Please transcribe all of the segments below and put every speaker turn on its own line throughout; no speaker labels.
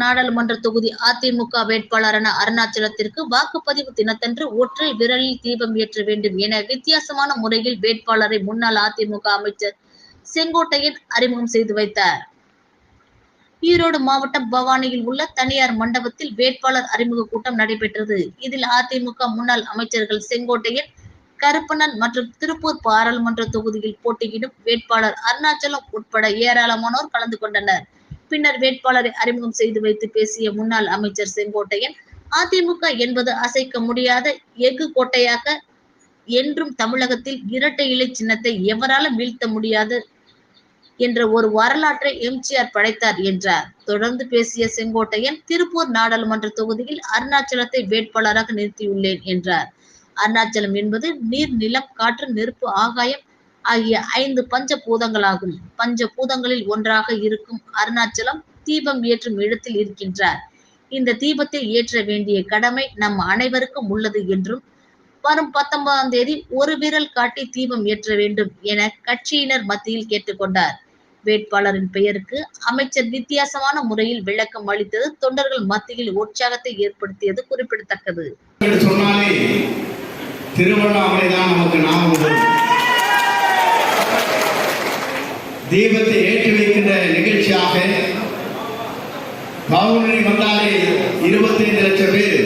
நாடாளுமன்ற தொகுதி அதிமுக வேட்பாளரான அருணாச்சலத்திற்கு வாக்குப்பதிவு தினத்தன்று ஒற்றை விரலில் தீபம் ஏற்ற வேண்டும் என வித்தியாசமான முறையில் வேட்பாளரை முன்னாள் அதிமுக அமைச்சர் செங்கோட்டையன் அறிமுகம் செய்து வைத்தார். ஈரோடு மாவட்டம் பவானியில் உள்ள தனியார் மண்டபத்தில் வேட்பாளர் அறிமுக கூட்டம் நடைபெற்றது. இதில் அதிமுக முன்னாள் அமைச்சர்கள் செங்கோட்டையன், கருப்பண்ணன் மற்றும் திருப்பூர் பாராளுமன்ற தொகுதியில் போட்டியிடும் வேட்பாளர் அருணாச்சலம் உட்பட ஏராளமானோர் கலந்து கொண்டனர். பின்னர் வேட்பாளரை அறிமுகம் செய்து வைத்து பேசிய முன்னாள் அமைச்சர் செங்கோட்டையன், அதிமுக என்பது அசைக்க முடியாத எஃகு கோட்டையாக என்றும் தமிழகத்தில் இரட்டை இலை சின்னத்தை எவராலும் வீழ்த்த முடியாது என்ற ஒரு வரலாற்றை எம்ஜிஆர் படைத்தார் என்றார். தொடர்ந்து பேசிய செங்கோட்டையன், திருப்பூர் நாடாளுமன்ற தொகுதியில் அருணாச்சலத்தை வேட்பாளராக நிறுத்தியுள்ளேன் என்றார். அருணாச்சலம் என்பது நீர், நிலம், காற்று, நெருப்பு, ஆகாயம் ஆகிய 5 பஞ்ச பூதங்களாகும். பஞ்ச பூதங்களில் ஒன்றாக இருக்கும் அருணாச்சலம் தீபம் ஏற்றும் இடத்தில் இருக்கின்றார். இந்த தீபத்தை ஏற்ற வேண்டிய கடமை நம் அனைவருக்கும் உள்ளது என்றும், வரும் 19ஆம் தேதி ஒரு விரல் காட்டி தீபம் ஏற்ற வேண்டும் என கட்சியினர் மத்தியில் கேட்டுக்கொண்டார். வேட்பாளரின் பெயருக்கு அமைச்சர் வித்தியாசமான முறையில் விளக்கம் அளித்தது தொண்டர்கள் மத்தியில் உற்சாகத்தை ஏற்படுத்தியது குறிப்பிடத்தக்கது.
திருவண்ணாமலைதான் நமக்கு ஞாபகம். தீபத்தை ஏற்றி வைக்கின்ற நிகழ்ச்சியாக பவுர்ணமி வந்தாலே 25 லட்சம் பேர்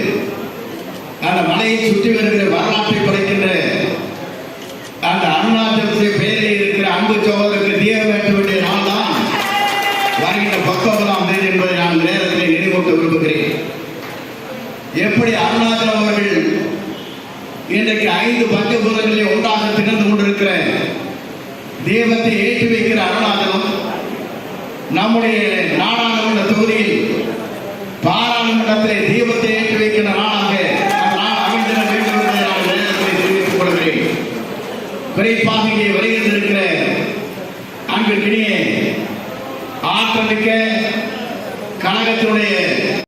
அந்த மலையை சுற்றி வருகிற வரலாற்றை படைக்கின்ற அந்த அருணாச்சலத்தின் பெயரில் இருக்கிற அன்பு சகோதரருக்கு தீபம் ஏற்ற வேண்டிய நாள் தான் வருகின்ற 19ஆம் தேதி என்பதை நான் நேரத்தில் நினைவூட்ட விரும்புகிறேன். எப்படி அருணாச்சலம் அவர்கள் இன்றைக்கு 5 பஞ்சபூதங்களிலே ஒன்றாக திகழ்ந்து கொண்டிருக்கிற தீபத்தை ஏற்றி வைக்கிற அருணாச்சலம் நம்முடைய நாடாளுமன்ற தொகுதியில் பாராளுமன்றத்திலே தீபத்தை ஏற்றி வைக்கிற நாளாக அமைந்திட வேண்டும் என்பதை நான் நேரத்தில் தெரிவித்துக் கொள்கிறேன். குறிப்பாக இங்கே வருகின்றிருக்கிற அன்பிற்கினிய ஆற்றமிக்க கழகத்தினுடைய